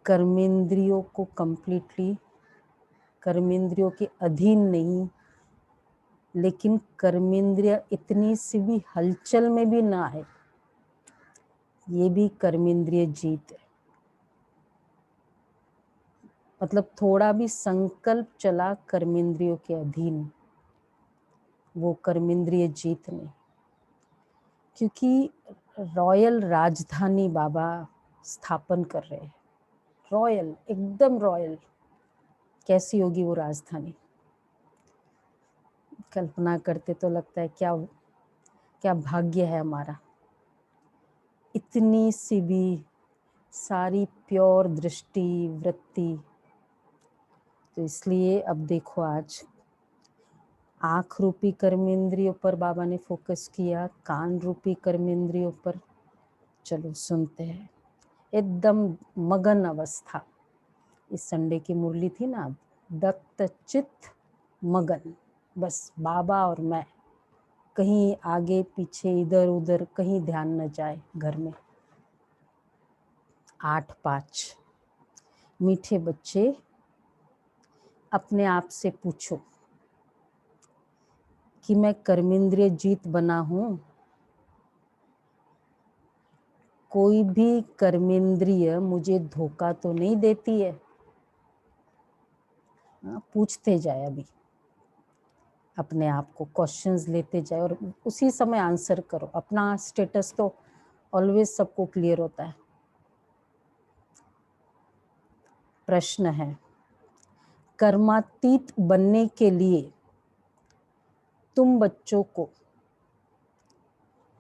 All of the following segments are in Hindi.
कर्मेंद्रियों को कंप्लीटली, कर्मेंद्रियों के अधीन नहीं, लेकिन कर्मेंद्रिय इतनी सी भी हलचल में भी ना आए, ये भी कर्मेंद्रिय जीत है। मतलब थोड़ा भी संकल्प चला कर्मेंद्रियों के अधीन, वो कर्मेंद्रिय जीत नहीं। क्योंकि रॉयल राजधानी बाबा स्थापन कर रहे हैं, रॉयल, एकदम रॉयल। कैसी होगी वो राजधानी, कल्पना करते तो लगता है क्या क्या भाग्य है हमारा। इतनी सी भी सारी प्योर दृष्टि वृत्ति। तो इसलिए अब देखो, आज आँख रूपी कर्मेंद्रियों पर बाबा ने फोकस किया, कान रूपी कर्मेंद्रियों पर। चलो सुनते हैं, एकदम मगन अवस्था। इस संडे की मुरली थी ना, दत्त चित्त मगन, बस बाबा और मैं, कहीं आगे पीछे इधर उधर कहीं ध्यान न जाए घर में। 8-5 मीठे बच्चे, अपने आप से पूछो कि मैं कर्मेंद्रिय जीत बना हूं? कोई भी कर्मेंद्रिय मुझे धोखा तो नहीं देती है? पूछते जाए, अभी अपने आप को क्वेश्चंस लेते जाए और उसी समय आंसर करो। अपना स्टेटस तो ऑलवेज सबको क्लियर होता है। प्रश्न है, कर्मातीत बनने के लिए तुम बच्चों को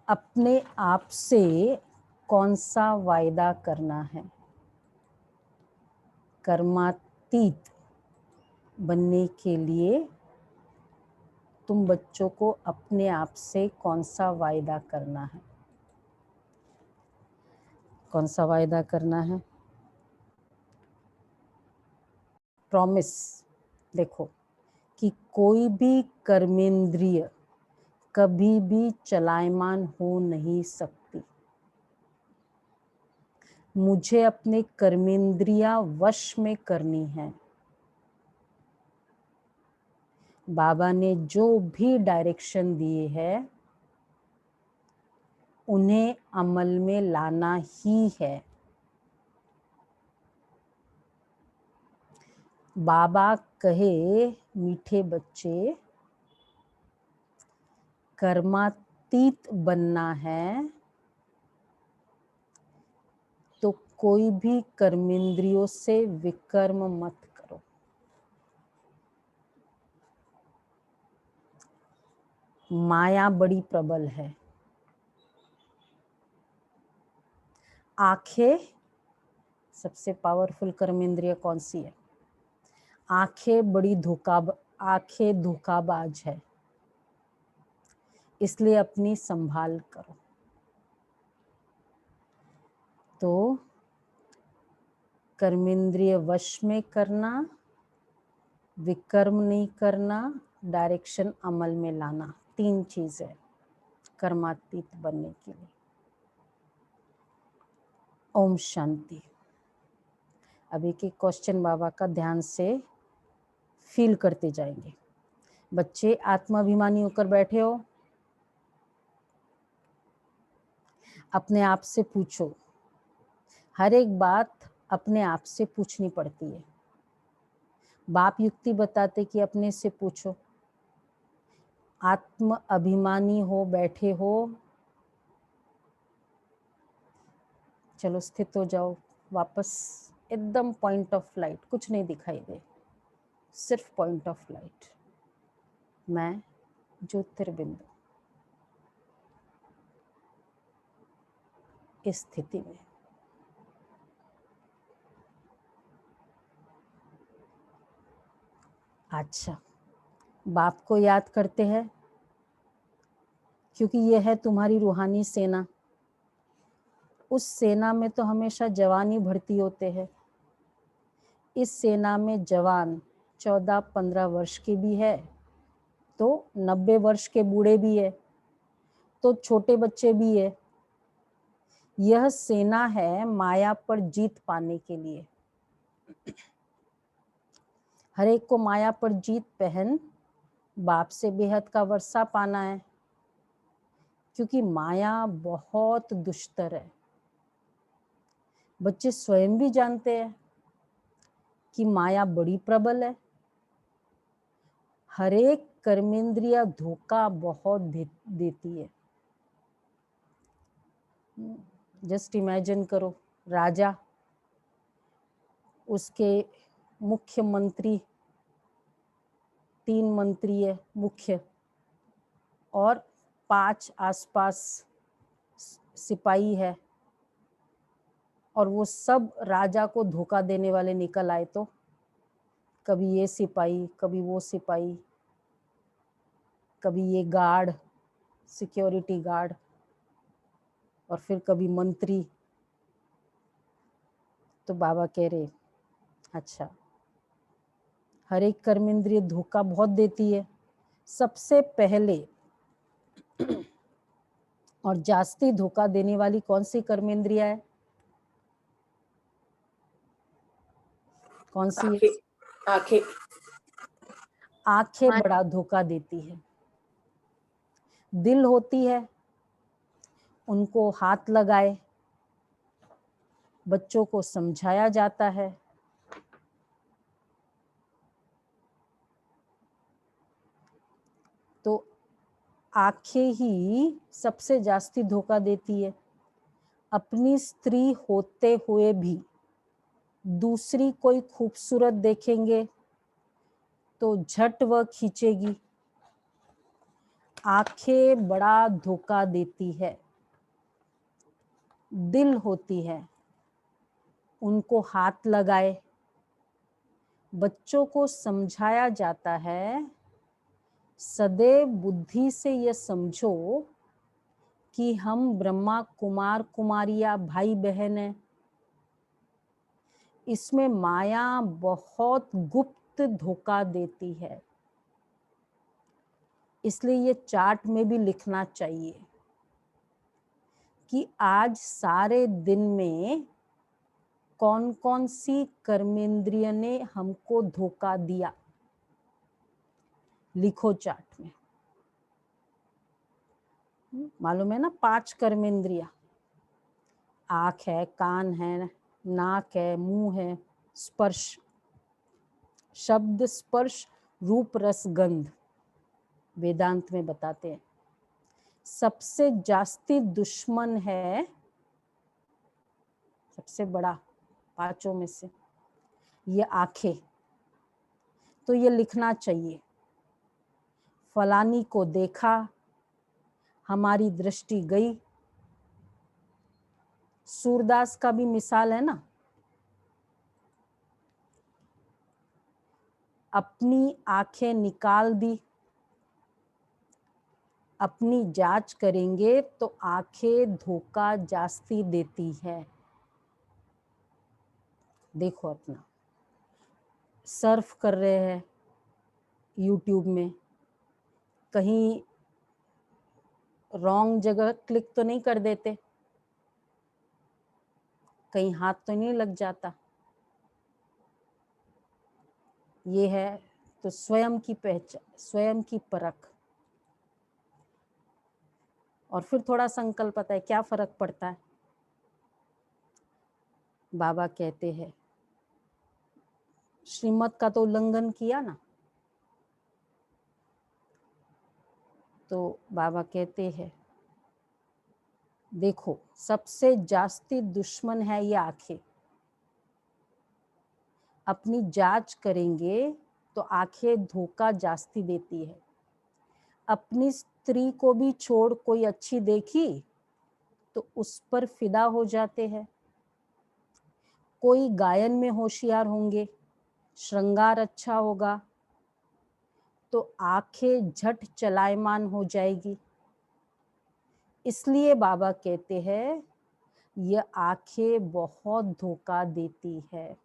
अपने आप से कौन सा वायदा करना है? कर्मातीत बनने के लिए तुम बच्चों को अपने आप से कौन सा वायदा करना है? कौन सा वायदा करना है? प्रॉमिस। देखो कि कोई भी कर्मेंद्रिय कभी भी चलायमान हो नहीं सकती। मुझे अपने कर्मेंद्रिया वश में करनी है। बाबा ने जो भी डायरेक्शन दिए हैं उन्हें अमल में लाना ही है। बाबा कहे, मीठे बच्चे, कर्मातीत बनना है तो कोई भी कर्मेंद्रियों से विकर्म मत करो। माया बड़ी प्रबल है। आंखें सबसे पावरफुल कर्मेंद्रिय कौन सी है? आंखें धोखाबाज है, इसलिए अपनी संभाल करो। तो कर्मेंद्रिय वश में करना, विकर्म नहीं करना, डायरेक्शन अमल में लाना, 3 चीजें कर्मातीत बनने के लिए। ओम शांति। अब एक एक क्वेश्चन बाबा का ध्यान से फील करते जाएंगे। बच्चे आत्माभिमानी होकर बैठे हो, अपने आप से पूछो। हर एक बात अपने आप से पूछनी पड़ती है। बाप युक्ति बताते कि अपने से पूछो। आत्म अभिमानी हो बैठे हो, चलो स्थित हो जाओ। वापस एकदम पॉइंट ऑफ लाइट, कुछ नहीं दिखाई दे, सिर्फ पॉइंट ऑफ लाइट, मैं ज्योतिर्बिंदु। इस स्थिति में अच्छा, बाप को याद करते हैं क्योंकि यह है तुम्हारी रूहानी सेना। उस सेना में तो हमेशा जवान ही भर्ती होते हैं। इस सेना में जवान 14-15 वर्ष के भी है, तो 90 वर्ष के बूढ़े भी है, तो छोटे बच्चे भी है। यह सेना है माया पर जीत पाने के लिए। हर एक को माया पर जीत पहन बाप से बेहद का वर्षा पाना है, क्योंकि माया बहुत दुष्टर है। बच्चे स्वयं भी जानते हैं कि माया बड़ी प्रबल है। हर एक कर्मेंद्रिय धोखा बहुत देती है। जस्ट इमेजिन करो, राजा, उसके मुख्य मंत्री, 3 मंत्री है मुख्य, और 5 आसपास सिपाही है, और वो सब राजा को धोखा देने वाले निकल आए तो कभी ये सिपाही, कभी वो सिपाही, कभी ये गार्ड, सिक्योरिटी गार्ड, और फिर कभी मंत्री। तो बाबा कह रहे, अच्छा, हर एक कर्मेंद्रिय धोखा बहुत देती है। सबसे पहले और जास्ती धोखा देने वाली कौन सी कर्मेंद्रिया है? कौन सी है? आंखें। आंखें बड़ा धोखा देती है। दिल होती है, उनको हाथ लगाए, बच्चों को समझाया जाता है, तो आंखें ही सबसे जास्ती धोखा देती है। अपनी स्त्री होते हुए भी दूसरी कोई खूबसूरत देखेंगे तो झट वह खींचेगी। आंखें बड़ा धोखा देती है। दिल होती है, उनको हाथ लगाए, बच्चों को समझाया जाता है, सदैव बुद्धि से यह समझो कि हम ब्रह्मा कुमार कुमारियां भाई बहन हैं। इसमें माया बहुत गुप्त धोखा देती है, इसलिए ये चार्ट में भी लिखना चाहिए कि आज सारे दिन में कौन कौन सी कर्मेंद्रिय ने हमको धोखा दिया। लिखो चार्ट में। मालूम है ना, 5 कर्मेंद्रिया, आँख है, कान है, नाक है, मुंह है, स्पर्श, शब्द स्पर्श रूप रस गंध, वेदांत में बताते हैं। सबसे जास्ती दुश्मन है, सबसे बड़ा 5 में से, ये आंखें। तो ये लिखना चाहिए, फलानी को देखा, हमारी दृष्टि गई। सूरदास का भी मिसाल है ना, अपनी आंखें निकाल दी। अपनी जांच करेंगे तो आंखें धोखा जास्ती देती है। देखो, अपना सर्फ कर रहे हैं यूट्यूब में, कहीं रॉन्ग जगह क्लिक तो नहीं कर देते, कहीं हाथ तो नहीं लग जाता। ये है तो स्वयं की पहचान, स्वयं की परख। और फिर थोड़ा संकल्प आता है, क्या फर्क पड़ता है। बाबा कहते हैं, श्रीमत का तो उल्लंघन किया ना, तो बाबा कहते हैं, देखो सबसे जास्ती दुश्मन है ये आंखें। अपनी जांच करेंगे तो आंखें धोखा जास्ती देती है। अपनी स्त्री को भी छोड़ कोई अच्छी देखी तो उस पर फिदा हो जाते हैं। कोई गायन में होशियार होंगे, श्रृंगार अच्छा होगा तो आंखें झट चलायमान हो जाएगी। इसलिए बाबा कहते हैं, यह आंखें बहुत धोखा देती है।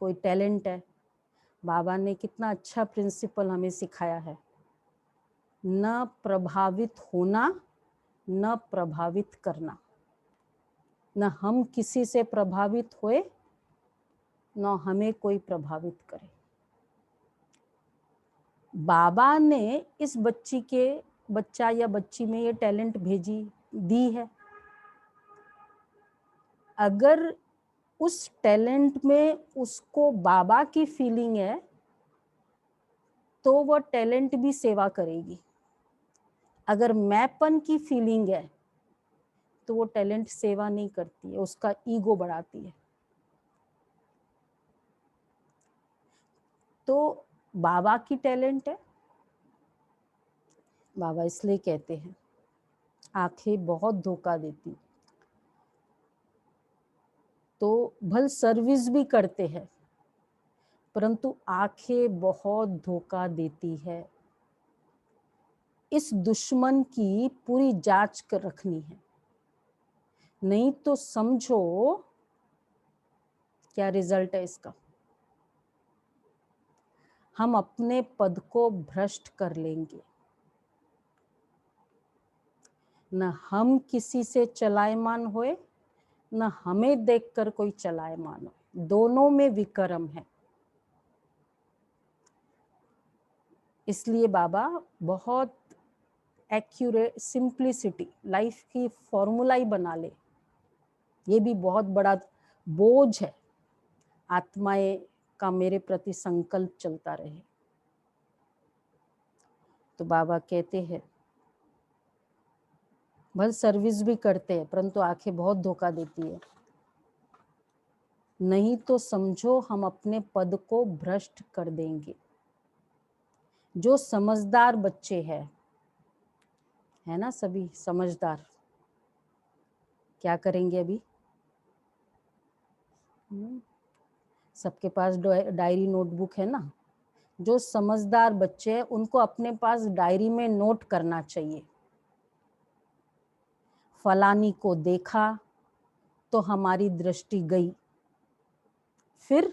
कोई टैलेंट है, बाबा ने कितना अच्छा प्रिंसिपल हमें सिखाया है, न प्रभावित होना, न प्रभावित करना। न हम किसी से प्रभावित होए न हमें कोई प्रभावित करे। बाबा ने इस बच्चा या बच्ची में ये टैलेंट दी है। अगर उस टैलेंट में उसको बाबा की फीलिंग है तो वह टैलेंट भी सेवा करेगी। अगर मैंपन की फीलिंग है तो वो टैलेंट सेवा नहीं करती है, उसका ईगो बढ़ाती है। तो बाबा की टैलेंट है। बाबा इसलिए कहते हैं आंखें बहुत धोखा देती, तो भल सर्विस भी करते हैं परंतु आंखें बहुत धोखा देती है। इस दुश्मन की पूरी जांच कर रखनी है, नहीं तो समझो क्या रिजल्ट है इसका। हम अपने पद को भ्रष्ट कर लेंगे। न हम किसी से चलायमान होए न हमें देखकर कोई चलायमान हो, दोनों में विक्रम है। इसलिए बाबा बहुत एक्यूरेट सिंप्लिसिटी लाइफ की फॉर्मूला ही बना ले। ये भी बहुत बड़ा बोझ है, आत्माएं का मेरे प्रति संकल्प चलता रहे। तो बाबा कहते हैं भल सर्विस भी करते हैं परंतु आंखें बहुत धोखा देती है, नहीं तो समझो हम अपने पद को भ्रष्ट कर देंगे। जो समझदार बच्चे हैं, है ना, सभी समझदार क्या करेंगे अभी? सबके पास डायरी नोटबुक है ना। जो समझदार बच्चे हैं उनको अपने पास डायरी में नोट करना चाहिए, फलानी को देखा तो हमारी दृष्टि गई, फिर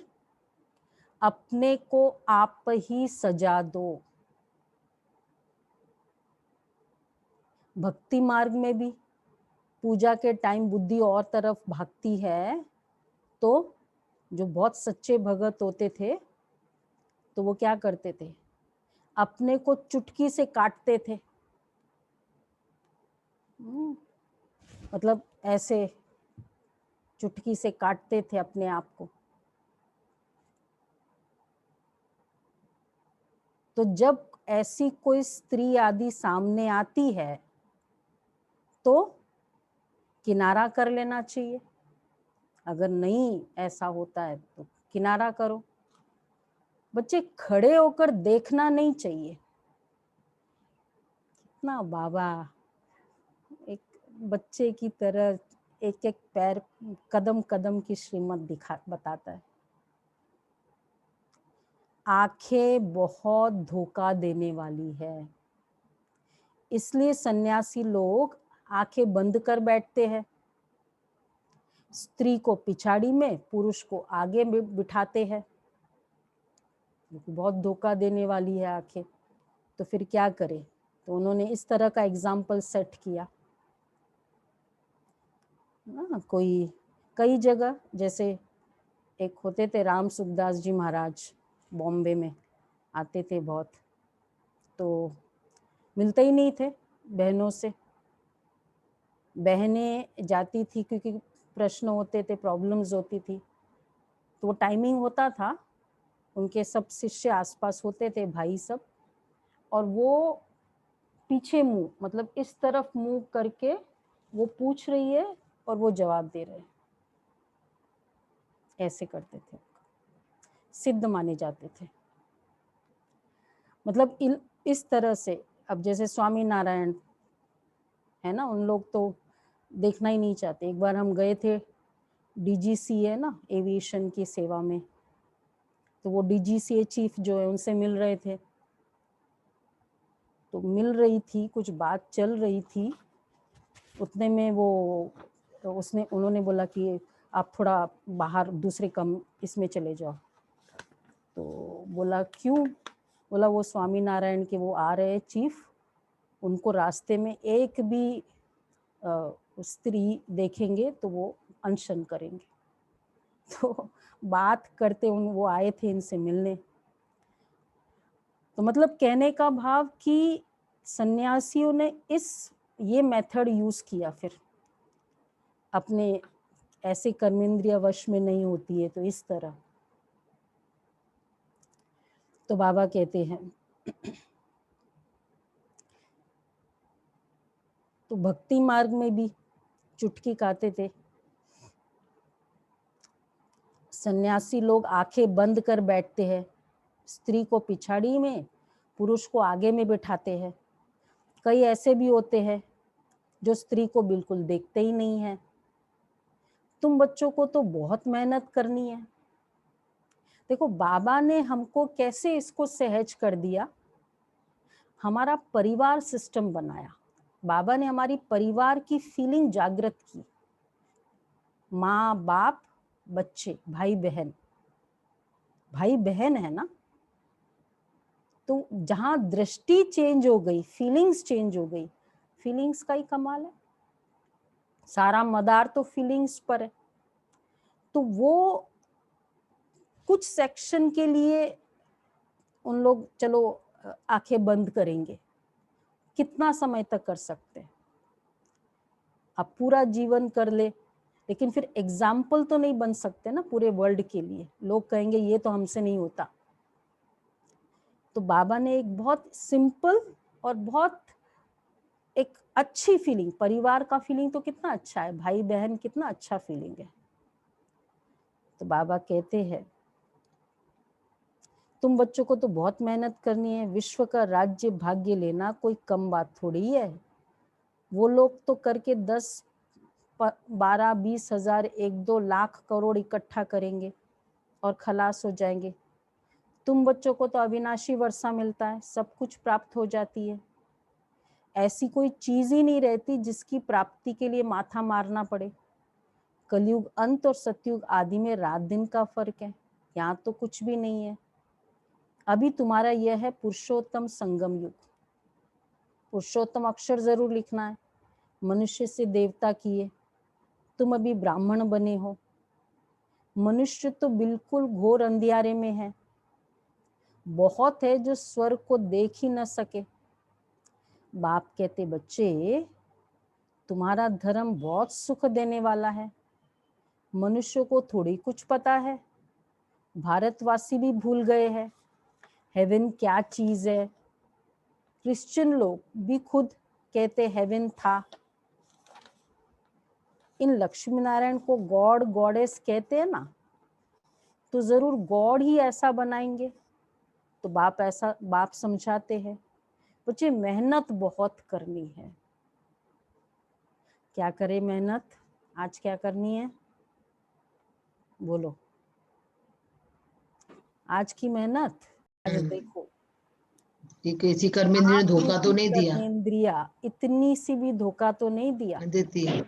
अपने को आप ही सजा दो। भक्ति मार्ग में भी पूजा के टाइम बुद्धि और तरफ भागती है, तो जो बहुत सच्चे भगत होते थे तो वो क्या करते थे, अपने को चुटकी से काटते थे। मतलब ऐसे चुटकी से काटते थे अपने आप को। तो जब ऐसी कोई स्त्री आदि सामने आती है तो किनारा कर लेना चाहिए। अगर नहीं ऐसा होता है तो किनारा करो। बच्चे खड़े होकर देखना नहीं चाहिए। कितना बाबा एक बच्चे की तरह एक एक पैर कदम कदम की श्रीमत बताता है। आंखें बहुत धोखा देने वाली है, इसलिए सन्यासी लोग आंखें बंद कर बैठते हैं। स्त्री को पिछाड़ी में, पुरुष को आगे में बिठाते हैं। बहुत धोखा देने वाली है आंखें। तो फिर क्या करें? तो उन्होंने इस तरह का एग्जाम्पल सेट किया ना। कोई कई जगह, जैसे एक होते थे राम सुखदास जी महाराज, बॉम्बे में आते थे बहुत, तो मिलते ही नहीं थे बहनों से। बहनें जाती थी क्योंकि प्रश्न होते थे, प्रॉब्लम्स होती थी, तो वो टाइमिंग होता था, उनके सब शिष्य आसपास होते थे, भाई सब, और वो पीछे मुंह, मतलब इस तरफ मुंह करके वो पूछ रही है और वो जवाब दे रहे हैं, ऐसे करते थे, सिद्ध माने जाते थे। मतलब इस तरह से। अब जैसे स्वामी नारायण है ना, उन लोग तो देखना ही नहीं चाहते। एक बार हम गए थे, डीजीसी है ना एविएशन की सेवा में, तो वो डीजीसीए चीफ जो है उनसे मिल रहे थे। तो मिल रही थी, कुछ बात चल रही थी, उतने में वो तो उन्होंने बोला कि आप थोड़ा बाहर दूसरे इसमें चले जाओ। तो बोला क्यों? बोला वो स्वामी नारायण के वो आ रहे चीफ, उनको रास्ते में एक भी स्त्री देखेंगे तो वो अनशन करेंगे। तो बात करते वो आए थे इनसे मिलने। तो मतलब कहने का भाव कि सन्यासियों ने ये मेथड यूज किया, फिर अपने ऐसे कर्मेंद्रिय वश में नहीं होती है तो इस तरह। तो बाबा कहते हैं तो भक्ति मार्ग में भी चुटकी काते थे। सन्यासी लोग आंखें बंद कर बैठते हैं, स्त्री को पिछाड़ी में, पुरुष को आगे में बिठाते हैं। कई ऐसे भी होते हैं जो स्त्री को बिल्कुल देखते ही नहीं है। तुम बच्चों को तो बहुत मेहनत करनी है। देखो बाबा ने हमको कैसे इसको सहज कर दिया। हमारा परिवार सिस्टम बनाया। बाबा ने हमारी परिवार की फीलिंग जागृत की। माँ बाप बच्चे भाई बहन, भाई बहन है ना, तो जहां दृष्टि चेंज हो गई, फीलिंग्स चेंज हो गई। फीलिंग्स का ही कमाल है, सारा मदार तो फीलिंग्स पर है। तो वो कुछ सेक्शन के लिए उन लोग चलो आंखें बंद करेंगे, कितना समय तक कर सकते हैं। अब पूरा जीवन कर ले, लेकिन फिर एग्जाम्पल तो नहीं बन सकते ना पूरे वर्ल्ड के लिए। लोग कहेंगे ये तो हमसे नहीं होता। तो बाबा ने एक बहुत सिंपल और बहुत एक अच्छी फीलिंग, परिवार का फीलिंग तो कितना अच्छा है, भाई बहन कितना अच्छा फीलिंग है। तो बाबा कहते हैं तुम बच्चों को तो बहुत मेहनत करनी है। विश्व का राज्य भाग्य लेना कोई कम बात थोड़ी है। वो लोग तो करके 10, 12, 20 हजार, 1-2 लाख करोड़ इकट्ठा करेंगे और खलास हो जाएंगे। तुम बच्चों को तो अविनाशी वर्षा मिलता है, सब कुछ प्राप्त हो जाती है। ऐसी कोई चीज ही नहीं रहती जिसकी प्राप्ति के लिए माथा मारना पड़े। कलयुग अंत और सतयुग आदि में रात दिन का फर्क है, यहाँ तो कुछ भी नहीं है। अभी तुम्हारा यह है पुरुषोत्तम संगम युग। पुरुषोत्तम अक्षर जरूर लिखना है। मनुष्य से देवता किए, तुम अभी ब्राह्मण बने हो। मनुष्य तो बिल्कुल घोर अंधियारे में है। बहुत है जो स्वर्ग को देख ही न सके। बाप कहते बच्चे तुम्हारा धर्म बहुत सुख देने वाला है। मनुष्य को थोड़ी कुछ पता है। भारतवासी भी भूल गए हैं हेवन क्या चीज है। क्रिश्चियन लोग भी खुद कहते हेवन था। इन लक्ष्मी नारायण को गॉड गॉडेस कहते हैं ना, तो जरूर गॉड ही ऐसा बनाएंगे। तो बाप समझाते हैं बच्चे मेहनत बहुत करनी है। क्या करे मेहनत? आज क्या करनी है बोलो? आज की मेहनत आज देखो, किसी कर्मेंद्रिय ने धोखा तो नहीं दिया। कर्मेंद्रिया इतनी सी भी धोखा तो नहीं दिया देती है।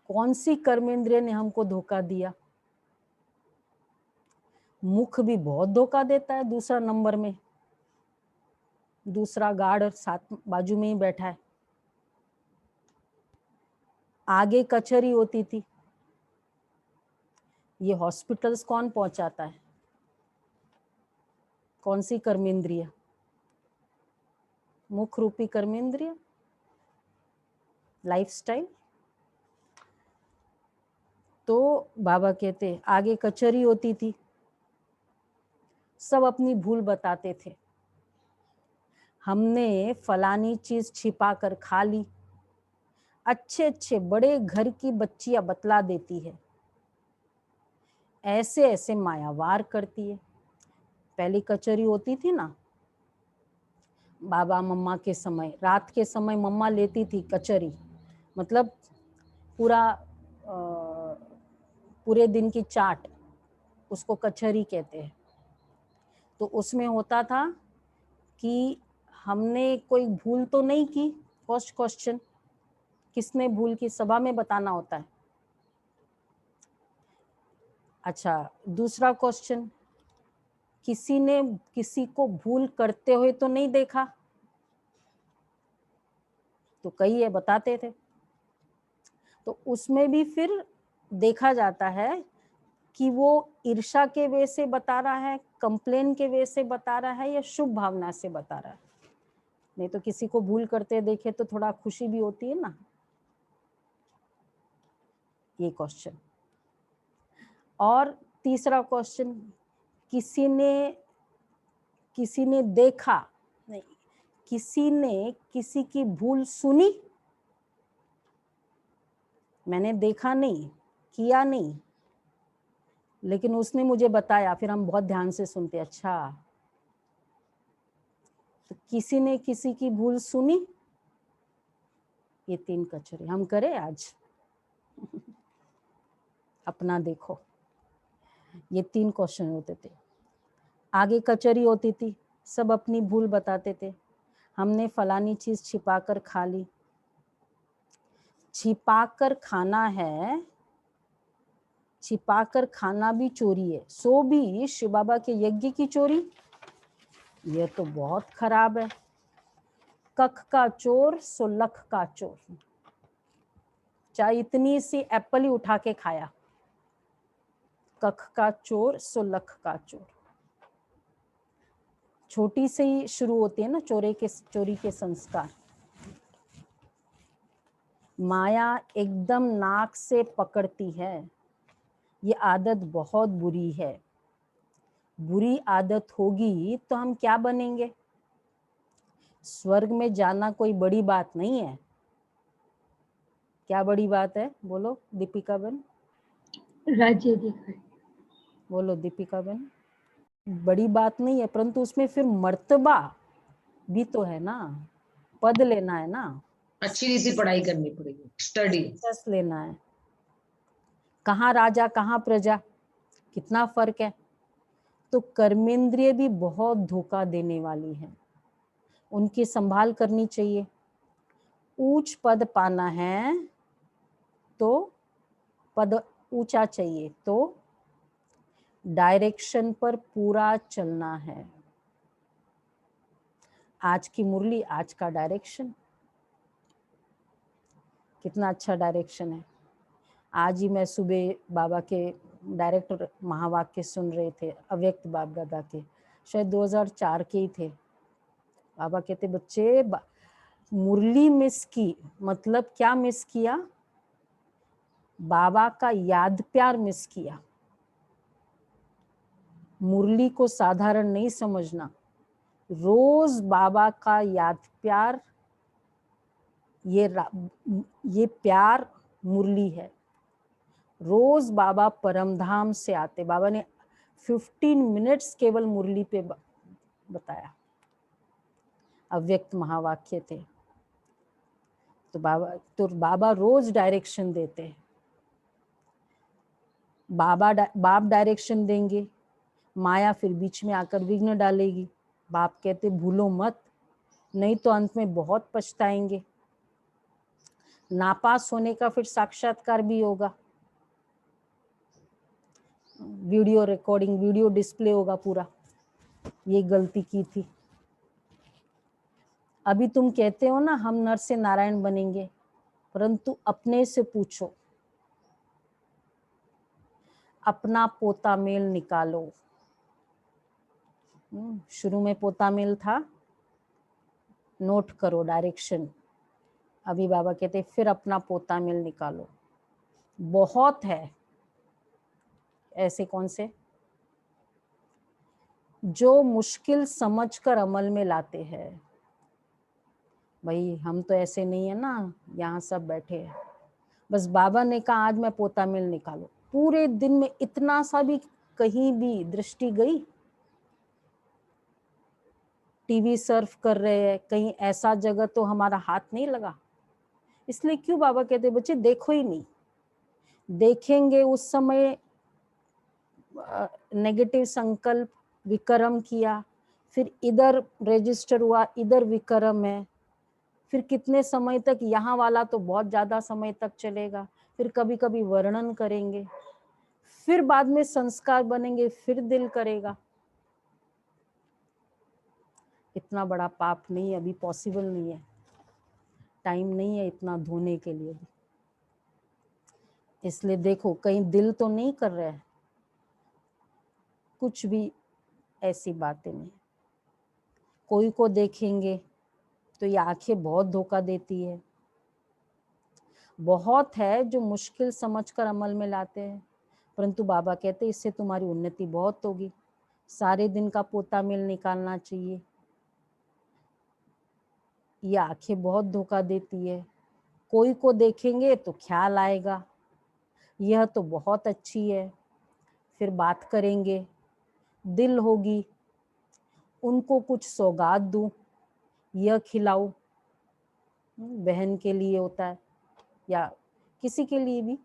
कौन सी कर्मेंद्रिय ने हमको धोखा दिया? मुख भी बहुत धोखा देता है। दूसरा नंबर में दूसरा गार्ड साथ बाजू में ही बैठा है। आगे कचहरी होती थी, ये हॉस्पिटल्स कौन पहुंचाता है? कौन सी कर्मेंद्रिय? मुख रूपी कर्मेंद्रिय, लाइफस्टाइल। तो बाबा कहते आगे कचहरी होती थी, सब अपनी भूल बताते थे। हमने फलानी चीज छिपा कर खा ली। अच्छे अच्छे बड़े घर की बच्चियां बतला देती है, ऐसे ऐसे मायावार करती है। पहली कचहरी होती थी ना बाबा मम्मा के समय, रात के समय मम्मा लेती थी कचहरी, मतलब पूरे दिन की चाट, उसको कचहरी कहते हैं। तो उसमें होता था कि हमने कोई भूल तो नहीं की। फर्स्ट क्वेश्चन, किसने भूल की? सभा में बताना होता है। अच्छा, दूसरा क्वेश्चन, किसी ने किसी को भूल करते हुए तो नहीं देखा? तो कई है बताते थे। तो उसमें भी फिर देखा जाता है कि वो ईर्ष्या के वे से बता रहा है, कंप्लेन के वे से बता रहा है, या शुभ भावना से बता रहा है। नहीं तो किसी को भूल करते देखे तो थोड़ा खुशी भी होती है ना। ये क्वेश्चन। और तीसरा क्वेश्चन, किसी ने देखा नहीं, किसी ने किसी की भूल सुनी। मैंने देखा नहीं, किया नहीं, लेकिन उसने मुझे बताया, फिर हम बहुत ध्यान से सुनते, अच्छा तो किसी ने किसी की भूल सुनी। ये 3 कचरे हम करें आज। अपना देखो, ये 3 क्वेश्चन होते थे। आगे कचरी होती थी, सब अपनी भूल बताते थे। हमने फलानी चीज छिपा कर खा ली। छिपा कर खाना है, छिपा कर खाना भी चोरी है, सो भी शिव बाबा के यज्ञ की चोरी। ये तो बहुत खराब है। कख का चोर सो लख का चोर। चाहे इतनी सी एप्पल ही उठा के खाया। कख का चोर सो लख का चोर। छोटी से ही शुरू होती है ना चोरी के संस्कार। माया एकदम नाक से पकड़ती है। ये आदत बहुत बुरी है। बुरी आदत होगी तो हम क्या बनेंगे। स्वर्ग में जाना कोई बड़ी बात नहीं है। क्या बड़ी बात है, बोलो दीपिका बहन। राज्य अधिकार। बोलो दीपिका बहन। बड़ी बात नहीं है, परंतु उसमें फिर मर्तबा भी तो है ना, पद लेना है ना, अच्छी रीति पढ़ाई करनी पड़ेगी, स्टडी। सक्सेस लेना है। कहाँ राजा कहाँ प्रजा, कितना फर्क है। तो कर्मेंद्रिय भी बहुत धोखा देने वाली है, उनकी संभाल करनी चाहिए। ऊंच पद पाना है तो पद ऊंचा चाहिए, तो डायरेक्शन पर पूरा चलना है। आज की मुरली, आज का डायरेक्शन कितना अच्छा डायरेक्शन है। आज ही मैं सुबह बाबा के डायरेक्टर महावाक्य सुन रहे थे, अव्यक्त बाप दादा के, शायद 2004 के ही थे। बाबा कहते बच्चे मुरली मिस की, मतलब क्या मिस किया, बाबा का याद प्यार मिस किया। मुरली को साधारण नहीं समझना, रोज बाबा का याद प्यार, ये प्यार मुरली है। रोज बाबा परमधाम से आते, बाबा ने 15 मिनट्स केवल मुरली पे बताया, अव्यक्त महावाक्य थे। तो बाबा रोज डायरेक्शन देते। बाप डायरेक्शन देंगे, माया फिर बीच में आकर विघ्न डालेगी। बाप कहते भूलो मत, नहीं तो अंत में बहुत पछताएंगे। नापास होने का फिर साक्षात्कार भी होगा, वीडियो रिकॉर्डिंग, वीडियो डिस्प्ले होगा पूरा, ये गलती की थी। अभी तुम कहते हो ना हम नर से नारायण बनेंगे, परंतु अपने से पूछो, अपना पोता मेल निकालो। शुरू में पोता मेल था, नोट करो डायरेक्शन। अभी बाबा कहते फिर अपना पोता मेल निकालो। बहुत है ऐसे, कौन से जो मुश्किल समझकर अमल में लाते हैं। भाई हम तो ऐसे नहीं है ना, यहाँ सब बैठे हैं, बस बाबा ने कहा आज मैं पोता मेल निकालो। पूरे दिन में इतना सा भी कहीं भी दृष्टि गई, टीवी सर्फ कर रहे हैं, कहीं ऐसा जगह तो हमारा हाथ नहीं लगा। इसलिए क्यों बाबा कहते बच्चे देखो ही नहीं, देखेंगे उस समय नेगेटिव संकल्प विक्रम किया, फिर इधर रजिस्टर हुआ, इधर विक्रम है, फिर कितने समय तक, यहाँ वाला तो बहुत ज्यादा समय तक चलेगा, फिर कभी कभी वर्णन करेंगे, फिर बाद में संस्कार बनेंगे, फिर दिल करेगा। इतना बड़ा पाप नहीं, अभी पॉसिबल नहीं है, टाइम नहीं है इतना धोने के लिए भी। इसलिए देखो कहीं दिल तो नहीं कर रहा है, कुछ भी ऐसी बातें नहीं। कोई को देखेंगे तो ये आंखें बहुत धोखा देती है। बहुत है जो मुश्किल समझकर अमल में लाते हैं, परंतु बाबा कहते इससे तुम्हारी उन्नति बहुत होगी। सारे दिन का पोता मेल निकालना चाहिए। ये आंखें बहुत धोखा देती है। कोई को देखेंगे तो ख्याल आएगा यह तो बहुत अच्छी है, फिर बात करेंगे, दिल होगी उनको कुछ सौगात दूं, यह खिलाऊं। बहन के लिए होता है या किसी के लिए भी,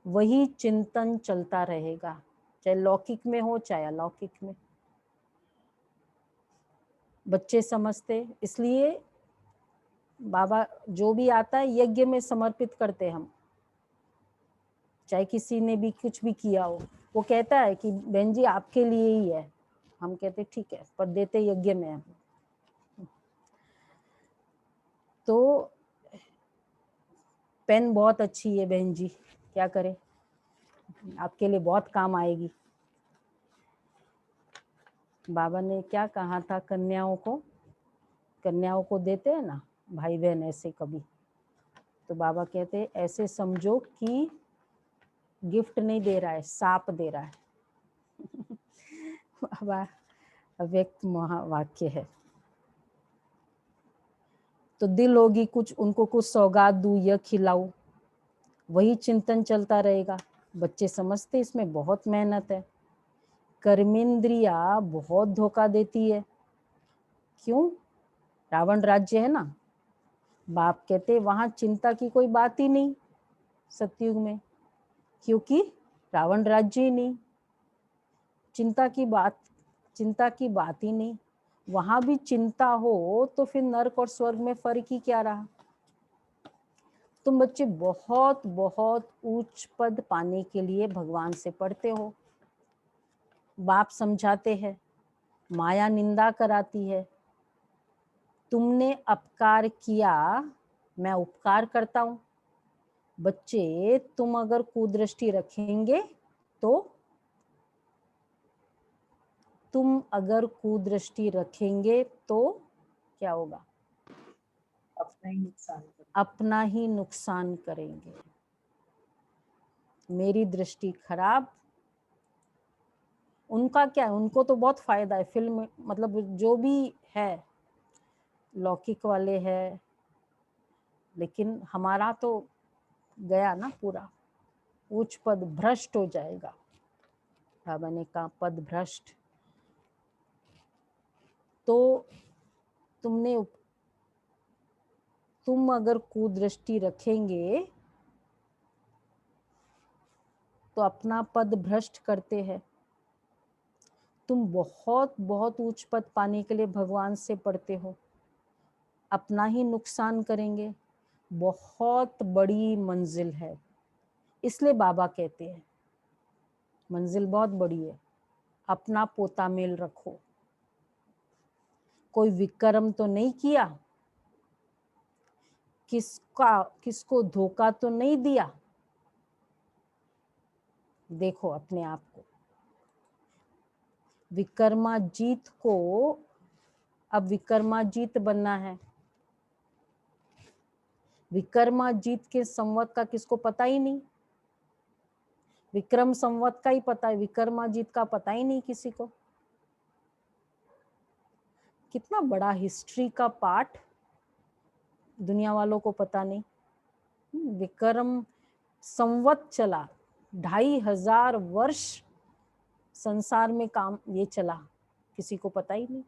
वही चिंतन चलता रहेगा, चाहे लौकिक में हो चाहे अलौकिक में। बच्चे समझते, इसलिए बाबा जो भी आता है यज्ञ में समर्पित करते हम, चाहे किसी ने भी कुछ भी किया हो। वो कहता है कि बहन जी आपके लिए ही है, हम कहते ठीक है पर देते यज्ञ में हम। तो पेन बहुत अच्छी है बहन जी, क्या करें, आपके लिए बहुत काम आएगी। बाबा ने क्या कहा था कन्याओं को देते हैं ना भाई बहन ऐसे कभी, तो बाबा कहते हैं ऐसे समझो कि गिफ्ट नहीं दे रहा है, सांप दे रहा है। बाबा अव्यक्त महावाक्य है। तो दिल होगी कुछ उनको कुछ सौगात दूं, यह खिलाऊं, वही चिंतन चलता रहेगा। बच्चे समझते इसमें बहुत मेहनत है। कर्मेंद्रिया बहुत धोखा देती है। क्यों? रावण राज्य है ना, बाप कहते वहां चिंता की कोई बात ही नहीं सतयुग में, क्योंकि रावण राज्य ही नहीं, चिंता की बात ही नहीं। वहां भी चिंता हो तो फिर नरक और स्वर्ग में फर्क ही क्या रहा। तुम बच्चे बहुत बहुत उच्च पद पाने के लिए भगवान से पढ़ते हो। बाप समझाते हैं, माया निंदा कराती है, तुमने अपकार किया मैं उपकार करता हूं। बच्चे तुम अगर कुदृष्टि रखेंगे तो क्या होगा? अपना ही नुकसान करेंगे। मेरी दृष्टि खराब, उनका क्या है, उनको तो बहुत फायदा है। फिल्म मतलब जो भी है लौकिक वाले है, लेकिन हमारा तो गया ना पूरा, उच्च पद भ्रष्ट हो जाएगा। बाबा ने कहा पद भ्रष्ट। तो तुम अगर कुदृष्टि रखेंगे तो अपना पद भ्रष्ट करते हैं। तुम बहुत बहुत उच्च पद पाने के लिए भगवान से पढ़ते हो, अपना ही नुकसान करेंगे। बहुत बड़ी मंजिल है, इसलिए बाबा कहते हैं मंजिल बहुत बड़ी है, अपना पोता मेल रखो। कोई विक्रम तो नहीं किया, किसको धोखा तो नहीं दिया। देखो अपने आप को। विक्रमाजीत को अब विक्रमाजीत बनना है। विक्रमाजीत के संवत का किसको पता ही नहीं, विक्रम संवत का ही पता है, विक्रमाजीत का पता ही नहीं किसी को। कितना बड़ा हिस्ट्री का पार्ट दुनिया वालों को पता नहीं। विक्रम संवत चला, 2500 वर्ष संसार में काम ये चला, किसी को पता ही नहीं।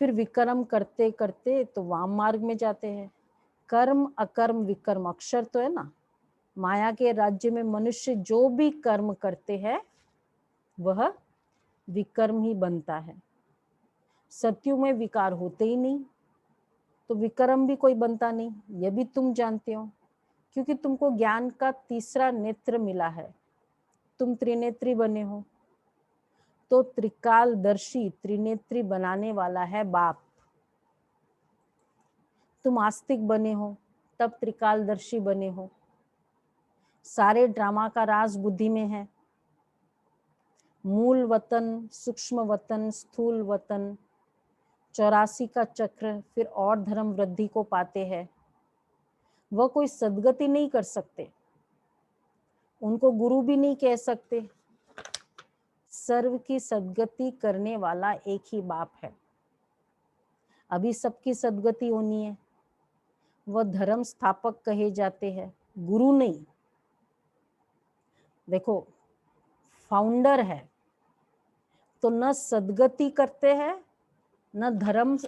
फिर विक्रम करते करते तो वाम मार्ग में जाते हैं। कर्म अकर्म विकर्म, अक्षर तो है ना, माया के राज्य में मनुष्य जो भी कर्म करते हैं वह विकर्म ही बनता है। सत्युग में विकार होते ही नहीं, तो विक्रम भी कोई बनता नहीं। यह भी तुम जानते हो, क्योंकि तुमको ज्ञान का तीसरा नेत्र मिला है, तुम त्रिनेत्री बने हो। तो त्रिकालदर्शी त्रिनेत्री बनाने वाला है बाप। तुम आस्तिक बने हो तब त्रिकालदर्शी बने हो। सारे ड्रामा का राज बुद्धि में है। मूल वतन, सूक्ष्म वतन, स्थूल वतन, 84 का चक्र, फिर और धर्म वृद्धि को पाते हैं। वह कोई सदगति नहीं कर सकते, उनको गुरु भी नहीं कह सकते। सर्व की सदगति करने वाला एक ही बाप है। अभी सबकी सदगति होनी है। वह धर्म स्थापक कहे जाते हैं, गुरु नहीं। देखो, फाउंडर है तो न सदगति करते हैं, न धर्म,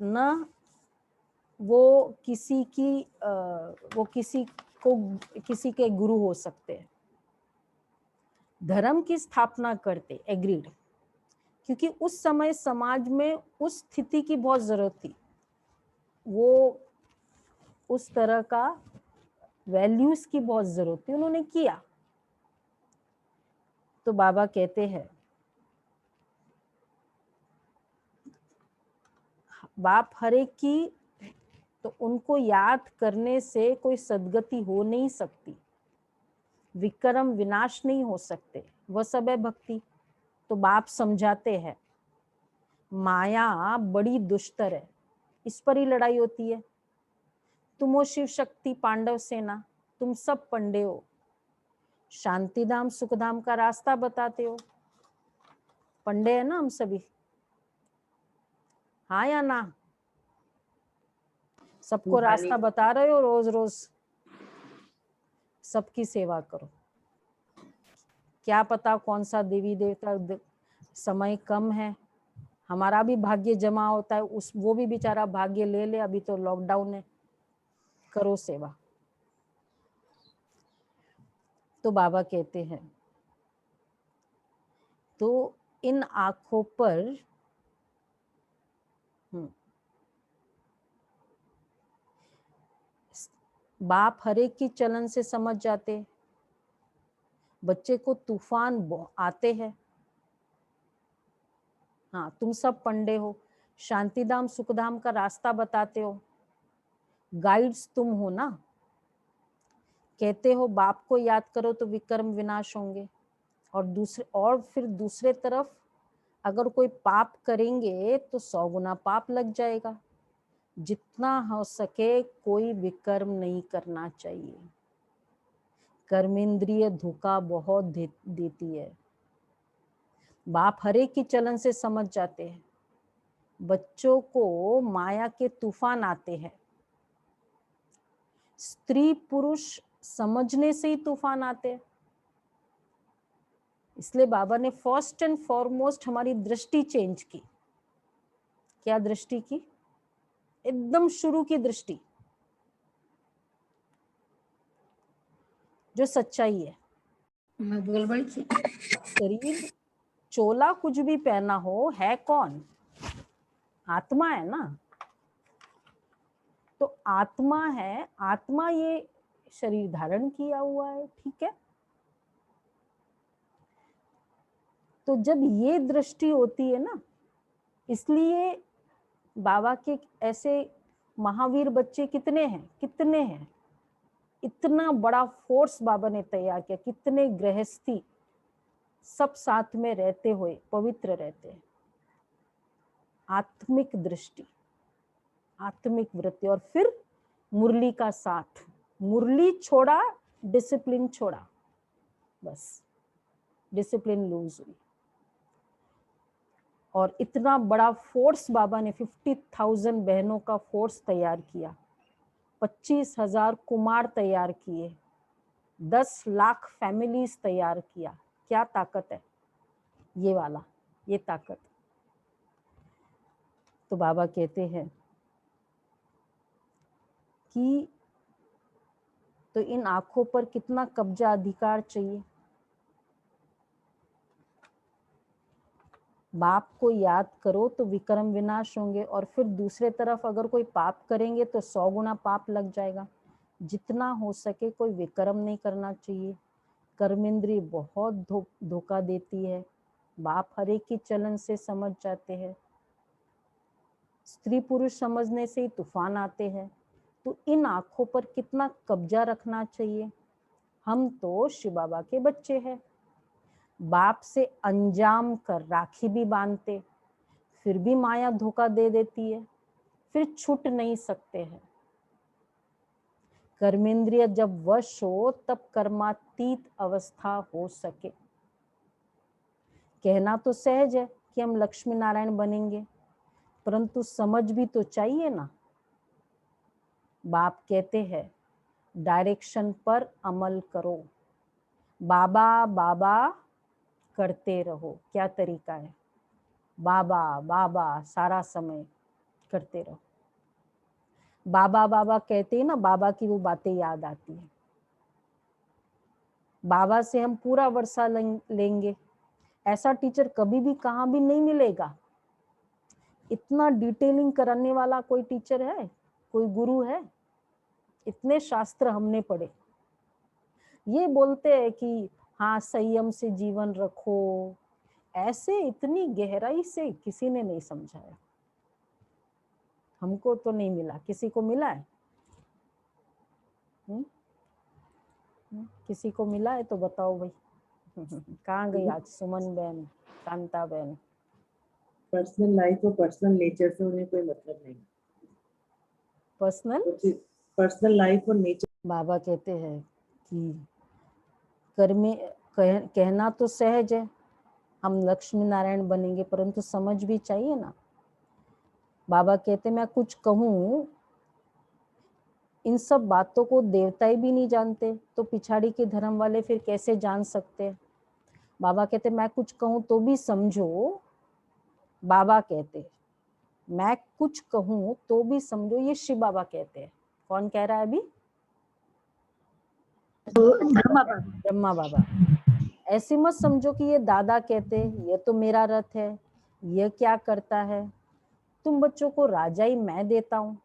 न वो किसी को किसी के गुरु हो सकते हैं। धर्म की स्थापना करते, एग्रीड, क्योंकि उस समय समाज में उस स्थिति की बहुत जरूरत थी। वो उस तरह का वैल्यूज की बहुत जरूरत थी, उन्होंने किया। तो बाबा कहते हैं, बाप हरे की, तो उनको याद करने से कोई सदगति हो नहीं सकती, विक्रम विनाश नहीं हो सकते, वह सब है भक्ति। तो बाप समझाते हैं, माया बड़ी दुष्टर है, इस पर ही लड़ाई होती है। तुम हो शिव शक्ति पांडव सेना, तुम सब पंडे हो, शांतिधाम सुखधाम का रास्ता बताते हो। पंडे है ना हम सभी, हाँ या ना? सबको रास्ता बता रहे हो, रोज रोज सबकी सेवा करो। क्या पता कौन सा देवी देवता, समय कम है, हमारा भी भाग्य जमा होता है, उस वो भी बेचारा भाग्य ले ले। अभी तो लॉकडाउन है, करो सेवा। तो बाबा कहते हैं, तो इन आंखों पर बाप हरेक की चलन से समझ जाते। बच्चे को तूफान आते हैं, हाँ तुम सब पंडे हो, शांतिधाम सुखधाम का रास्ता बताते हो, गाइड्स तुम हो ना। कहते हो बाप को याद करो तो विक्रम विनाश होंगे, और फिर दूसरे तरफ अगर कोई पाप करेंगे तो 100 गुना पाप लग जाएगा। जितना हो सके कोई विकर्म नहीं करना चाहिए। कर्मेंद्रिय धोखा बहुत देती है। बाप हरे की चलन से समझ जाते हैं। बच्चों को माया के तूफान आते हैं, स्त्री पुरुष समझने से ही तूफान आते हैं। इसलिए बाबा ने फर्स्ट एंड फॉरमोस्ट हमारी दृष्टि चेंज की। क्या दृष्टि की? एकदम शुरू की दृष्टि, जो सच्चाई है। मैं बोल बड़ी थी। शरीर चोला कुछ भी पहना हो, है कौन? आत्मा है ना। तो आत्मा है, आत्मा ये शरीर धारण किया हुआ है, ठीक है। तो जब ये दृष्टि होती है ना, इसलिए बाबा के ऐसे महावीर बच्चे कितने हैं, इतना बड़ा फोर्स बाबा ने तैयार किया, कितने गृहस्थी सब साथ में रहते हुए पवित्र रहते हैं। आत्मिक दृष्टि, आत्मिक वृत्ति, और फिर मुरली का साथ। मुरली छोड़ा, डिसिप्लिन छोड़ा, बस डिसिप्लिन लूज हुई। और इतना बड़ा फोर्स बाबा ने 50,000 बहनों का फोर्स तैयार किया, 25,000 कुमार तैयार किए, 10 लाख फैमिलीज तैयार किया। क्या ताकत है ये वाला, ये ताकत। तो बाबा कहते हैं कि तो इन आंखों पर कितना कब्जा अधिकार चाहिए। बाप को याद करो तो विक्रम विनाश होंगे, और फिर दूसरे तरफ अगर कोई पाप करेंगे तो 100 गुना पाप लग जाएगा। जितना हो सके कोई विक्रम नहीं करना चाहिए। कर्मेंद्रिय बहुत धोखा देती है। बाप हरे की चलन से समझ जाते हैं, स्त्री पुरुष समझने से ही तूफान आते हैं। तो इन आंखों पर कितना कब्जा रखना चाहिए। हम तो शिव बाबा के बच्चे हैं। बाप से अंजाम कर राखी भी बांधते, फिर भी माया धोखा दे देती है, फिर छूट नहीं सकते हैं। कर्मेंद्रिय जब वश हो तब कर्मातीत अवस्था हो सके। कहना तो सहज है कि हम लक्ष्मी नारायण बनेंगे, परंतु समझ भी तो चाहिए ना। बाप कहते हैं डायरेक्शन पर अमल करो, बाबा बाबा करते रहो। क्या तरीका है? बाबा बाबा सारा समय करते रहो। बाबा बाबा कहते हैं ना, बाबा की वो बातें याद आती है। बाबा से हम पूरा वर्षा लेंगे, ऐसा टीचर कभी भी कहाँ भी नहीं मिलेगा। इतना डिटेलिंग कराने वाला कोई टीचर है, कोई गुरु है? इतने शास्त्र हमने पढ़े, ये बोलते हैं कि हाँ संयम से जीवन रखो, ऐसे इतनी गहराई से किसी ने नहीं समझाया। हमको तो नहीं मिला, किसी को मिला है? किसी को मिला है तो बताओ भाई। कहाँ गई आज सुमन बहन, कांता बहन? पर्सनल लाइफ और पर्सनल नेचर से उन्हें कोई मतलब नहीं। पर्सनल लाइफ और नेचर। बाबा कहते हैं कि कहना तो सहज है हम लक्ष्मी नारायण बनेंगे, परंतु समझ भी चाहिए ना। बाबा कहते मैं कुछ कहूँ, इन सब बातों को देवता भी नहीं जानते तो पिछाड़ी के धर्म वाले फिर कैसे जान सकते? बाबा कहते मैं कुछ कहूँ तो भी समझो। बाबा कहते मैं कुछ कहूँ तो भी समझो, ये शिव बाबा कहते हैं। कौन कह रहा है अभी? ब्रह्मा बाबा। ऐसे मत समझो कि ये दादा कहते ये तो मेरा रथ है, ये क्या करता है। तुम बच्चों को राजा ही मैं देता हूँ,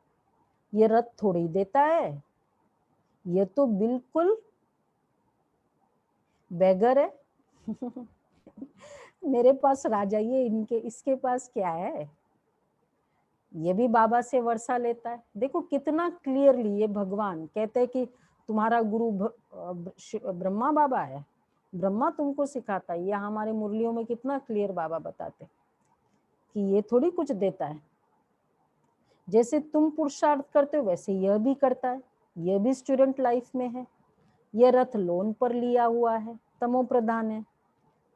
ये रथ थोड़ी देता है, ये तो बिल्कुल बेगर है। मेरे पास राजा, ये इनके इसके पास क्या है? ये भी बाबा से वर्षा लेता है। देखो कितना क्लियरली ये भगवान कहते हैं कि तुम्हारा गुरु ब्रह्मा बाबा है, ब्रह्मा तुमको सिखाता है। ये हमारे मुरलियों में कितना क्लियर बाबा बताते कि ये थोड़ी कुछ देता है। जैसे तुम पुरुषार्थ करते हो वैसे यह भी करता है। यह भी स्टूडेंट लाइफ में है। यह रथ लोन पर लिया हुआ है, तमो प्रधान है।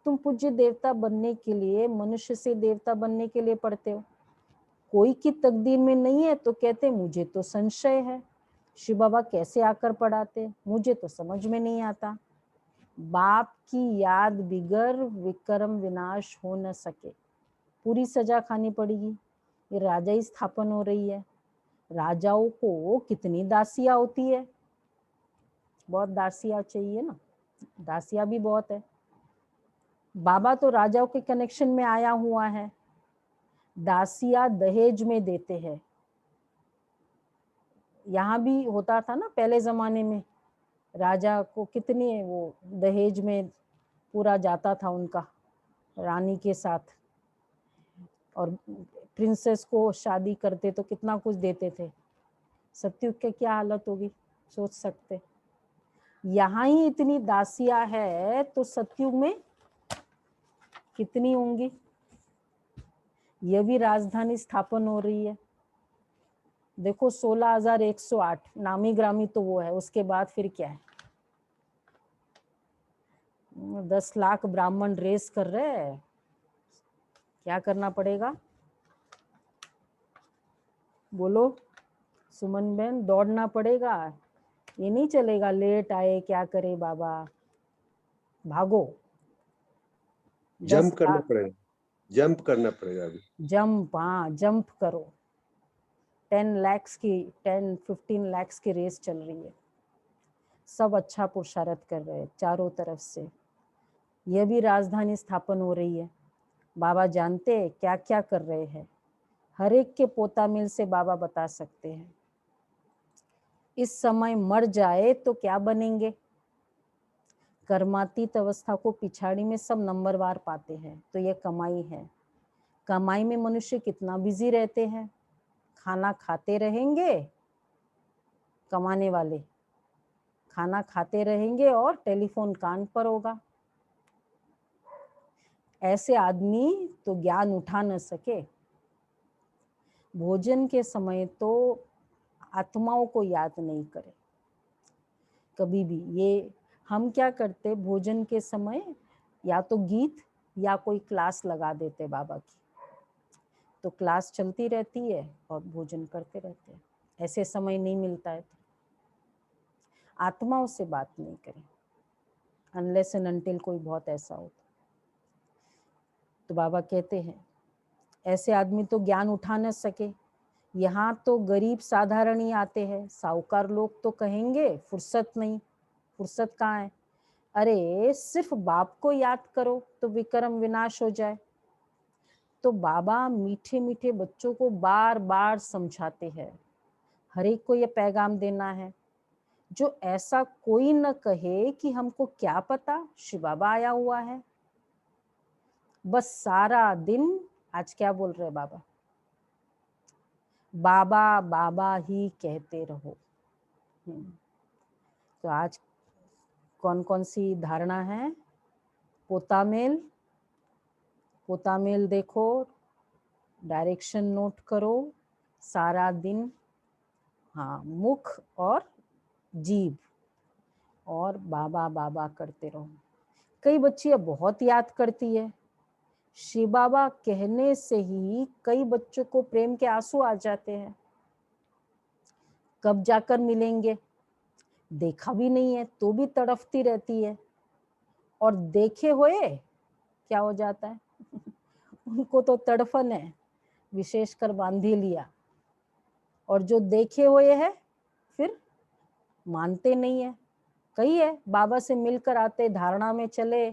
तुम पूज्य देवता बनने के लिए, मनुष्य से देवता बनने के लिए पढ़ते हो। कोई की तकदीर में नहीं है तो कहते मुझे तो संशय है, शिव बाबा कैसे आकर पढ़ाते, मुझे तो समझ में नहीं आता। बाप की याद बिगर विक्रम विनाश हो न सके, पूरी सजा खानी पड़ेगी। ये राजा ही स्थापन हो रही है। राजाओं को कितनी दासियां होती है, बहुत दासियां चाहिए ना, दासियां भी बहुत है। बाबा तो राजाओं के कनेक्शन में आया हुआ है। दासियां दहेज में देते हैं। यहाँ भी होता था ना पहले जमाने में, राजा को कितने वो दहेज में पूरा जाता था उनका रानी के साथ। और प्रिंसेस को शादी करते तो कितना कुछ देते थे। सत्युग की क्या हालत होगी सोच सकते। यहाँ ही इतनी दासियां है तो सत्युग में कितनी होंगी। यह भी राजधानी स्थापन हो रही है। देखो 16,108 नामी ग्रामी तो वो है, उसके बाद फिर क्या है? 10 लाख ब्राह्मण रेस कर रहे हैं। क्या करना पड़ेगा बोलो सुमन बहन? दौड़ना पड़ेगा। ये नहीं चलेगा लेट आए क्या करे बाबा, भागो। जंप करना पड़ेगा, जंप करना पड़ेगा अभी। जंप, हाँ जंप करो। 10-15 लाख की रेस चल रही है। सब अच्छा पुरुषार्थ कर रहे हैं चारों तरफ से। यह भी राजधानी स्थापन हो रही है। बाबा जानते हैं क्या क्या कर रहे हैं। हर एक के पोता मिल से बाबा बता सकते हैं। इस समय मर जाए तो क्या बनेंगे? कर्मातीत अवस्था को पिछाड़ी में सब नंबरवार पाते हैं। तो यह कमाई है। कमाई में मनुष्य कितना बिजी रहते हैं। खाना खाते रहेंगे, कमाने वाले खाना खाते रहेंगे और टेलीफोन कान पर होगा। ऐसे आदमी तो ज्ञान उठा न सके। भोजन के समय तो आत्माओं को याद नहीं करे कभी भी। ये हम क्या करते, भोजन के समय या तो गीत या कोई क्लास लगा देते बाबा की, तो क्लास चलती रहती है और भोजन करते रहते हैं। ऐसे समय नहीं मिलता है तो आत्माओं से बात नहीं करें, अनलेस एंड अनटिल कोई बहुत ऐसा हो। तो बाबा कहते हैं ऐसे आदमी तो ज्ञान उठा न सके। यहाँ तो गरीब साधारण ही आते हैं, साहूकार लोग तो कहेंगे फुर्सत नहीं। फुर्सत कहाँ है? अरे सिर्फ बाप को याद करो तो विक्रम विनाश हो जाए। तो बाबा मीठे मीठे बच्चों को बार बार समझाते हैं। हर एक को ये पैगाम देना है, जो ऐसा कोई न कहे कि हमको क्या पता शिव बाबा आया हुआ है। बस सारा दिन आज क्या बोल रहे बाबा? बाबा बाबा ही कहते रहो। तो आज कौन कौन सी धारणा है? पोतामेल, पोतामेल देखो, डायरेक्शन नोट करो सारा दिन। हाँ, मुख और जीभ और बाबा बाबा करते रहो। कई बच्चियां बहुत याद करती है। शिव बाबा कहने से ही कई बच्चों को प्रेम के आंसू आ जाते हैं। कब जाकर मिलेंगे, देखा भी नहीं है तो भी तड़फती रहती है, और देखे हुए क्या हो जाता है उनको तो तड़फन है, विशेषकर बांधी लिया। और जो देखे हुए है फिर मानते नहीं है। कई है बाबा से मिलकर आते, धारणा में चले,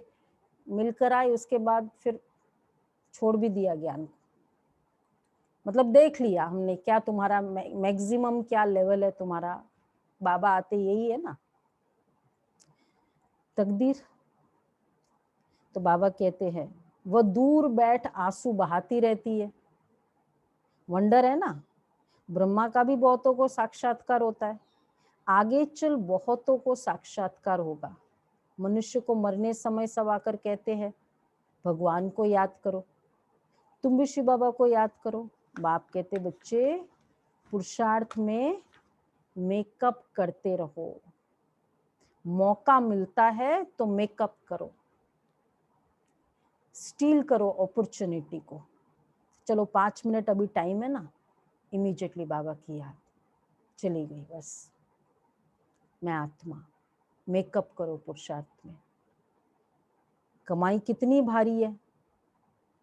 मिलकर आए, उसके बाद फिर छोड़ भी दिया ज्ञान को। मतलब देख लिया हमने क्या तुम्हारा मैक्सिमम क्या लेवल है तुम्हारा, बाबा आते यही है ना तकदीर। तो बाबा कहते हैं वह दूर बैठ आंसू बहाती रहती है। वंडर है ना, ब्रह्मा का भी बहुतों को साक्षात्कार होता है, आगे चल बहुतों को साक्षात्कार होगा। मनुष्य को मरने समय सब आकर कहते हैं भगवान को याद करो, तुम भी शिव बाबा को याद करो। बाप कहते बच्चे पुरुषार्थ में मेकअप करते रहो, मौका मिलता है तो मेकअप करो, स्टील करो अपॉर्चुनिटी को। चलो 5 मिनट अभी टाइम है ना, इमीडिएटली बाबा की याद चली गई, बस मैं आत्मा। मेकअप करो पुरुषार्थ में। कमाई कितनी भारी है,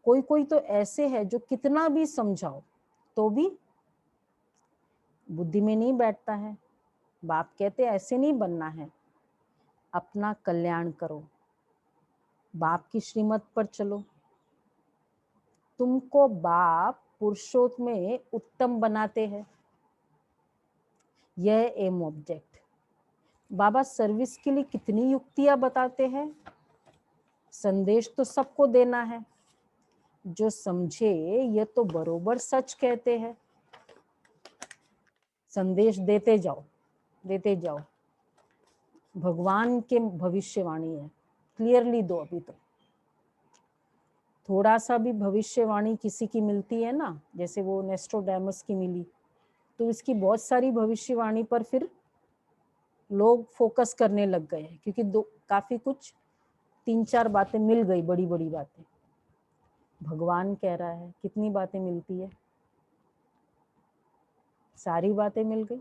कोई कोई तो ऐसे है जो कितना भी समझाओ तो भी बुद्धि में नहीं बैठता है। बाप कहते ऐसे नहीं बनना है, अपना कल्याण करो, बाप की श्रीमत पर चलो। तुमको बाप पुरुषोत्तम में उत्तम बनाते हैं, यह एम ऑब्जेक्ट। बाबा सर्विस के लिए कितनी युक्तियां बताते हैं। संदेश तो सबको देना है, जो समझे ये तो बरोबर सच कहते हैं। संदेश देते जाओ, देते जाओ। भगवान के भविष्यवाणी है, क्लियरली दो। अभी तो थोड़ा सा भी भविष्यवाणी किसी की मिलती है ना, जैसे वो नेस्ट्रोडेमस की मिली, तो इसकी बहुत सारी भविष्यवाणी पर फिर लोग फोकस करने लग गए हैं, क्योंकि काफी कुछ 3-4 बातें मिल गई, बड़ी बड़ी बातें। भगवान कह रहा है कितनी बातें मिलती है, सारी बातें मिल गई।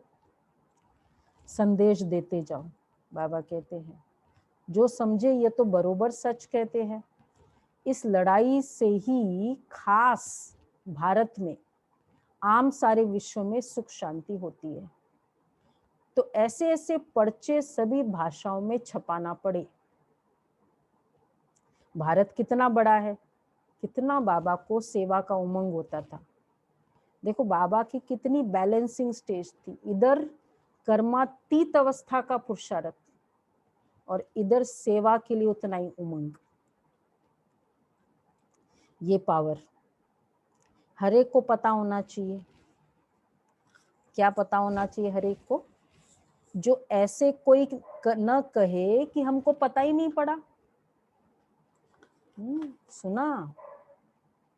संदेश देते जाओ, बाबा कहते हैं जो समझे ये तो बरोबर सच कहते हैं। इस लड़ाई से ही खास भारत में, आम सारे विश्व में सुख शांति होती है। तो ऐसे ऐसे पर्चे सभी भाषाओं में छपाना पड़े। भारत कितना बड़ा है, कितना बाबा को सेवा का उमंग होता था। देखो बाबा की कितनी बैलेंसिंग स्टेज थी, इधर कर्मातीत अवस्था का पुरुषार्थ और इधर सेवा के लिए उतना ही उमंग। ये पावर हर एक को पता होना चाहिए। क्या पता होना चाहिए हर एक को? जो ऐसे कोई न कहे कि हमको पता ही नहीं पड़ा। सुना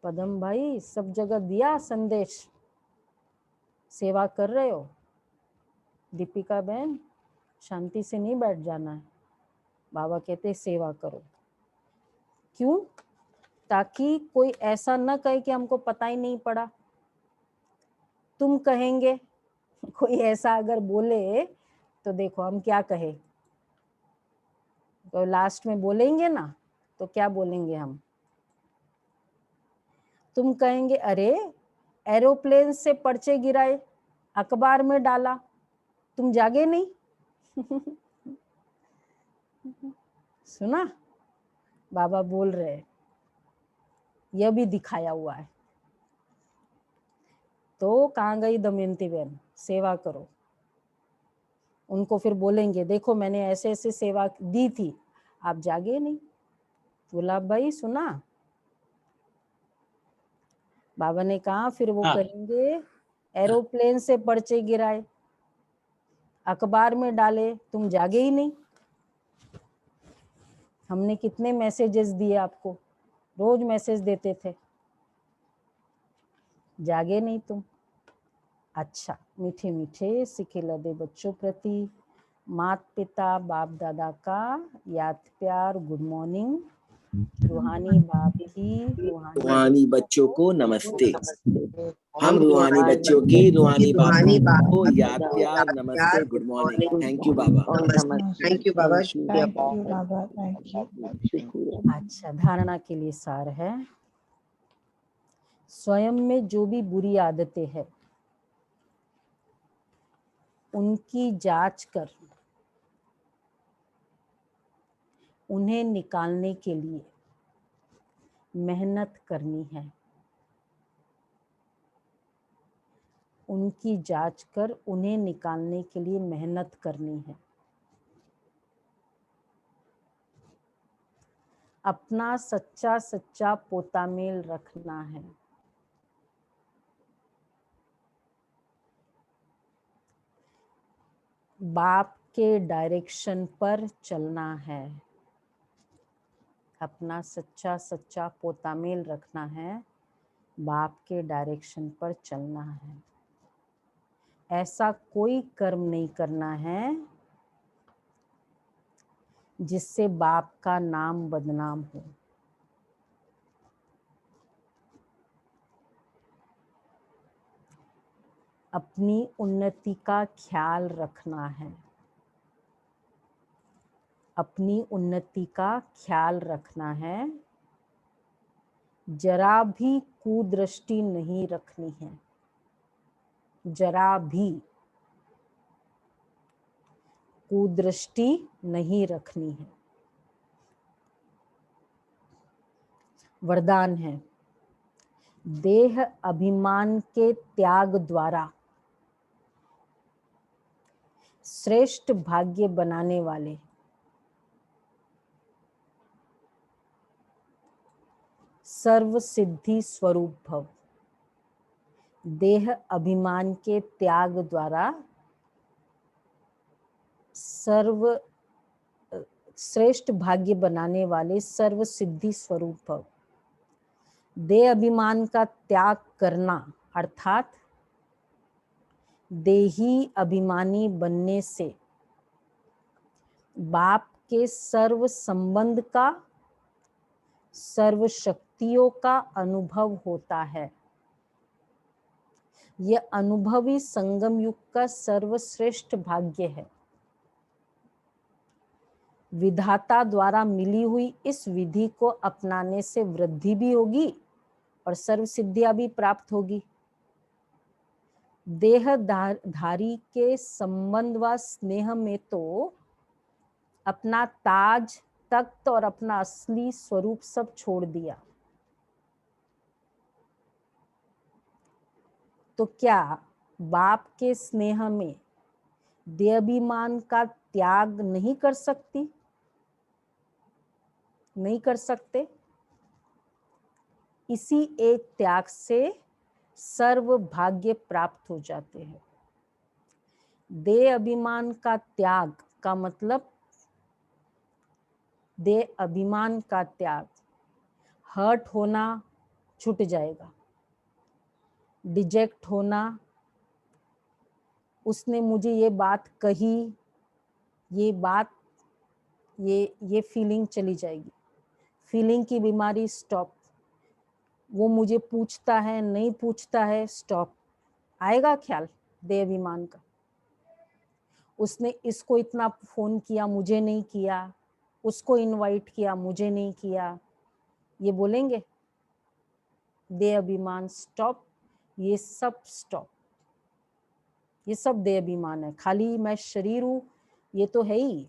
पदम भाई, सब जगह दिया संदेश, सेवा कर रहे हो। दीपिका बहन, शांति से नहीं बैठ जाना है, बाबा कहते सेवा करो। क्यों? ताकि कोई ऐसा न कहे कि हमको पता ही नहीं पड़ा। तुम कहेंगे, कोई ऐसा अगर बोले तो देखो हम क्या कहे, तो लास्ट में बोलेंगे ना, तो क्या बोलेंगे हम? तुम कहेंगे अरे एरोप्लेन से पर्चे गिराए, अखबार में डाला, तुम जागे नहीं? सुना बाबा बोल रहे हैं, यह भी दिखाया हुआ है। तो कहाँ गई दमयंती बहन? सेवा करो। उनको फिर बोलेंगे देखो मैंने ऐसे ऐसे सेवा दी थी, आप जागे नहीं। गुलाब भाई सुना बाबा ने कहा, फिर वो कहेंगे एरोप्लेन से पर्चे गिराए, अखबार में डाले, तुम जागे ही नहीं। हमने कितने मैसेजेस दिए आपको, रोज मैसेज देते थे, जागे नहीं तुम। अच्छा, मीठे मीठे सिखे लदे बच्चों प्रति माता पिता बाप दादा का याद प्यार, गुड मॉर्निंग। रूहानी बाप की रूहानी बच्चों को नमस्ते। हम रूहानी बच्चों की रूहानी बाप को याद प्यार नमस्ते, गुड मॉर्निंग। थैंक यू बाबा। थैंक यू बाबा, शुक्रिया। अच्छा, धारणा के लिए सार है, स्वयं में जो भी बुरी आदतें हैं उनकी जांच कर उन्हें निकालने के लिए मेहनत करनी है। उनकी जांच कर उन्हें निकालने के लिए मेहनत करनी है। अपना सच्चा सच्चा पोतामेल रखना है। बाप के डायरेक्शन पर चलना है। अपना सच्चा सच्चा पोतामेल रखना है, बाप के डायरेक्शन पर चलना है। ऐसा कोई कर्म नहीं करना है जिससे बाप का नाम बदनाम हो। अपनी उन्नति का ख्याल रखना है। अपनी उन्नति का ख्याल रखना है, जरा भी कुदृष्टि नहीं रखनी है। जरा भी कुदृष्टि नहीं रखनी है। वरदान है, देह अभिमान के त्याग द्वारा श्रेष्ठ भाग्य बनाने वाले सर्व सिद्धि स्वरूप भव। देह अभिमान के त्याग द्वारा सर्व श्रेष्ठ भाग्य बनाने वाले सर्व सिद्धि स्वरूप भव। देह अभिमान का त्याग करना अर्थात देही अभिमानी बनने से बाप के सर्व संबंध का, सर्व शक्तियों का अनुभव होता है। यह अनुभवी संगम युग का सर्वश्रेष्ठ भाग्य है। विधाता द्वारा मिली हुई इस विधि को अपनाने से वृद्धि भी होगी और सर्व सिद्धियां भी प्राप्त होगी। देहधारी के संबंध व स्नेह में तो अपना ताज, तख्त और अपना असली स्वरूप सब छोड़ दिया। तो क्या बाप के स्नेह में देहाभिमान का त्याग नहीं कर सकती? नहीं कर सकते। इसी एक त्याग से सर्व भाग्य प्राप्त हो जाते हैं। देह अभिमान का त्याग का मतलब, देह अभिमान का त्याग, हर्ट होना छूट जाएगा, डिजेक्ट होना, उसने मुझे ये बात कही, ये बात, ये फीलिंग चली जाएगी, फीलिंग की बीमारी स्टॉप, वो मुझे पूछता है नहीं पूछता है स्टॉप, आएगा ख्याल देह अभिमान का, उसने इसको इतना फोन किया मुझे नहीं किया, उसको इनवाइट किया मुझे नहीं किया, ये बोलेंगे देह अभिमान स्टॉप, ये सब स्टॉप, ये सब देह अभिमान है, खाली मैं शरीर हूं ये तो है ही,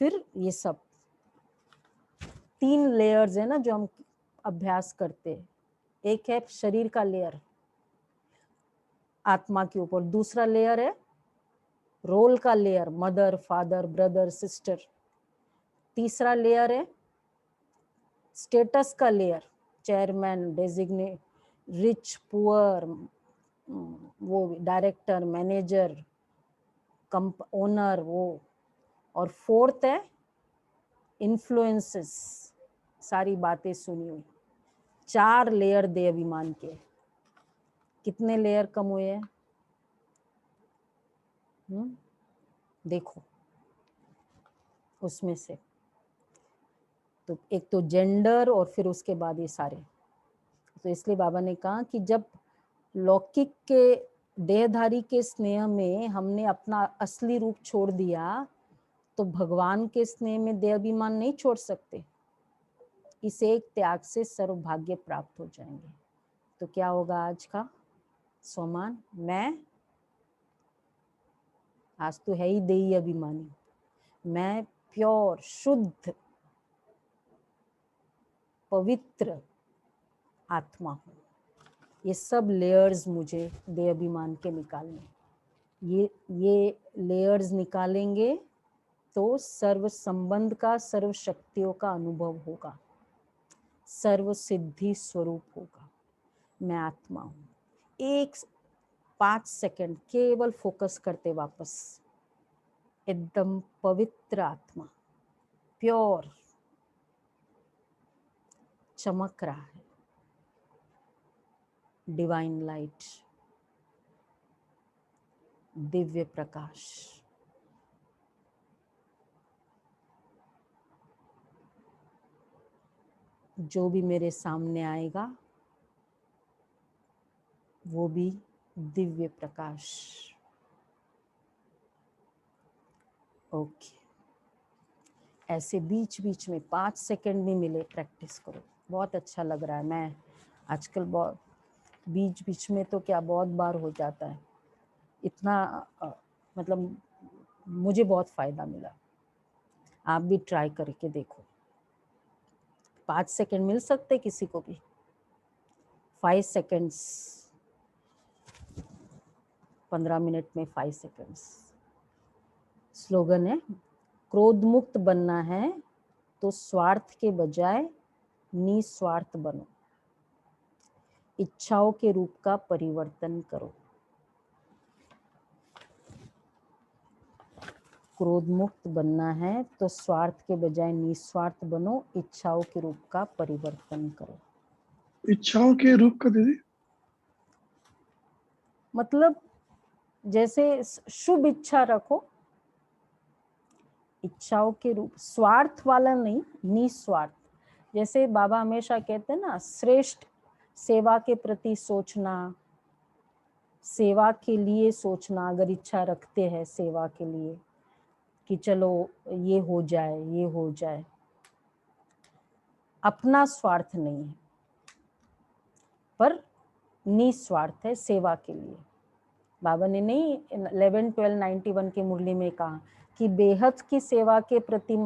फिर ये सब 3 लेयर्स है ना जो हम अभ्यास करते हैं, एक है शरीर का लेयर आत्मा के ऊपर, दूसरा लेयर है रोल का layer, mother father brother sister, तीसरा लेयर है स्टेटस का layer, chairman designate, rich poor, वो डायरेक्टर मैनेजर ओनर वो, और फोर्थ है इन्फ्लुएंसेस, सारी बातें सुनी हुई, 4 लेयर देह अभिमान के, कितने लेयर कम हुए हैं? देखो उसमें से, तो एक तो जेंडर और फिर उसके बाद ये सारे, तो इसलिए बाबा ने कहा कि जब लौकिक के देहधारी के स्नेह में हमने अपना असली रूप छोड़ दिया तो भगवान के स्नेह में देह अभिमान नहीं छोड़ सकते, इस एक त्याग से सर्वभाग्य प्राप्त हो जाएंगे। तो क्या होगा आज का सोमान, मैं आज तो है ही देही अभिमानी, मैं प्योर शुद्ध पवित्र आत्मा हूँ, ये सब लेयर्स मुझे देह अभिमान के निकालने, ये लेयर्स निकालेंगे तो सर्व संबंध का, सर्व शक्तियों का अनुभव होगा, सर्व सिद्धि स्वरूप होगा, मैं आत्मा हूँ। 5 सेकंड केवल फोकस करते वापस, एकदम पवित्र आत्मा, प्योर चमक रहा है, डिवाइन लाइट, दिव्य प्रकाश, जो भी मेरे सामने आएगा वो भी दिव्य प्रकाश। ओके, ऐसे बीच बीच में 5 सेकंड भी मिले प्रैक्टिस करो, बहुत अच्छा लग रहा है। मैं आजकल बहुत बीच बीच में तो क्या बहुत बार हो जाता है, इतना मतलब मुझे बहुत फायदा मिला, आप भी ट्राई करके देखो। 5 सेकंड मिल सकते किसी को भी, 5 सेकंड्स, 15 मिनट में 5 सेकंड्स। स्लोगन है, क्रोध मुक्त बनना है तो स्वार्थ के बजाय निस्वार्थ बनो, इच्छाओं के रूप का परिवर्तन करो। क्रोध मुक्त बनना है तो स्वार्थ के बजाय निस्वार्थ बनो, इच्छाओं के रूप का परिवर्तन करो। इच्छाओं के रूप का दीदी मतलब जैसे शुभ इच्छा रखो, इच्छाओं के रूप, स्वार्थ वाला नहीं, निस्वार्थ। जैसे बाबा हमेशा कहते हैं ना, श्रेष्ठ सेवा के प्रति सोचना, सेवा के लिए सोचना, अगर इच्छा रखते हैं सेवा के लिए कि चलो ये हो जाए ये हो जाए, अपना स्वार्थ नहीं है पर निस्वार्थ है सेवा के लिए। बाबा ने नहीं 11-12-91 की मुरली में कहा कि बेहद की सेवा के प्रति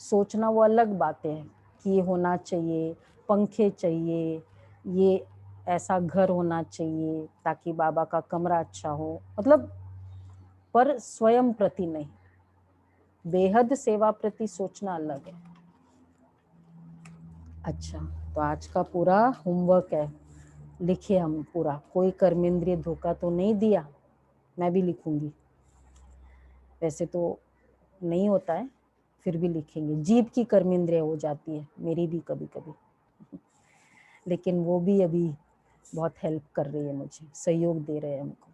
सोचना वो अलग बातें है कि ये होना चाहिए, पंखे चाहिए, ये ऐसा घर होना चाहिए ताकि बाबा का कमरा अच्छा हो, मतलब पर स्वयं प्रति नहीं, बेहद सेवा प्रति सोचना अलग है। अच्छा, तो आज का पूरा होमवर्क है, लिखे हम पूरा, कोई कर्मेंद्रिय धोखा तो नहीं दिया, मैं भी लिखूंगी। वैसे तो नहीं होता है, फिर भी लिखेंगे। जीभ की कर्मेंद्रिय हो जाती है, मेरी भी कभी कभी, लेकिन वो भी अभी बहुत हेल्प कर रही है मुझे, सहयोग दे रहे हैं हमको।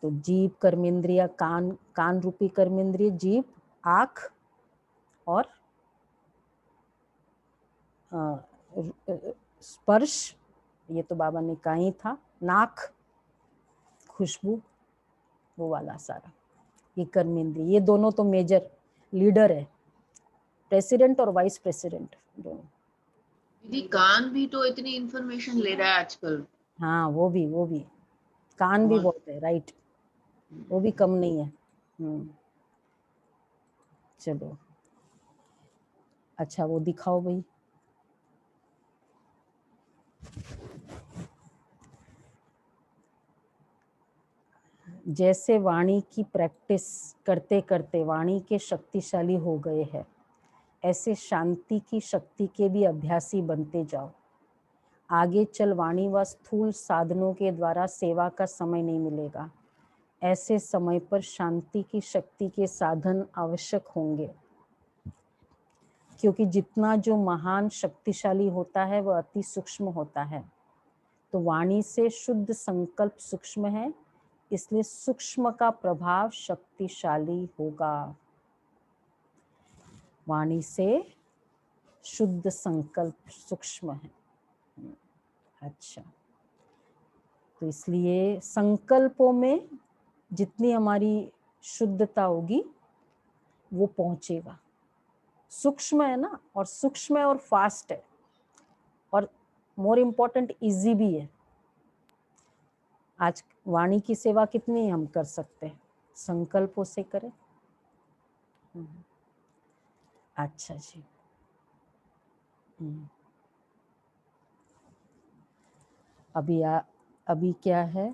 तो जीभ कर्मेंद्रिय, कान, कान रूपी कर्मेंद्रिय जीभ, आँख और स्पर्श, ये तो बाबा ने कहा ही था, नाक, खुशबू, वो वाला सारा, ये कर्मेंद्रिय। ये दोनों तो मेजर लीडर है, प्रेसिडेंट और वाइस प्रेसिडेंट दोनों। दीदी कान भी तो इतनी इंफॉर्मेशन ले रहा है आजकल। हाँ वो भी कान भी बहुत है, राइट, वो भी कम नहीं है। चलो अच्छा, वो दिखाओ भाई। जैसे वाणी की प्रैक्टिस करते करते वाणी के शक्तिशाली हो गए हैं, ऐसे शांति की शक्ति के भी अभ्यासी बनते जाओ। आगे चल वाणी व स्थूल साधनों के द्वारा सेवा का समय नहीं मिलेगा। ऐसे समय पर शांति की शक्ति के साधन आवश्यक होंगे, क्योंकि जितना जो महान शक्तिशाली होता है वह अति सूक्ष्म होता है। तो वाणी से शुद्ध संकल्प सूक्ष्म है, इसलिए सूक्ष्म का प्रभाव शक्तिशाली होगा। वाणी से शुद्ध संकल्प सूक्ष्म है। अच्छा, तो इसलिए संकल्पों में जितनी हमारी शुद्धता होगी वो पहुंचेगा। सूक्ष्म है ना, और सूक्ष्म है और फास्ट है, और मोर इम्पोर्टेंट इजी भी है। आज वाणी की सेवा कितनी हम कर सकते हैं, संकल्पों से करें। अच्छा जी। अभी क्या है,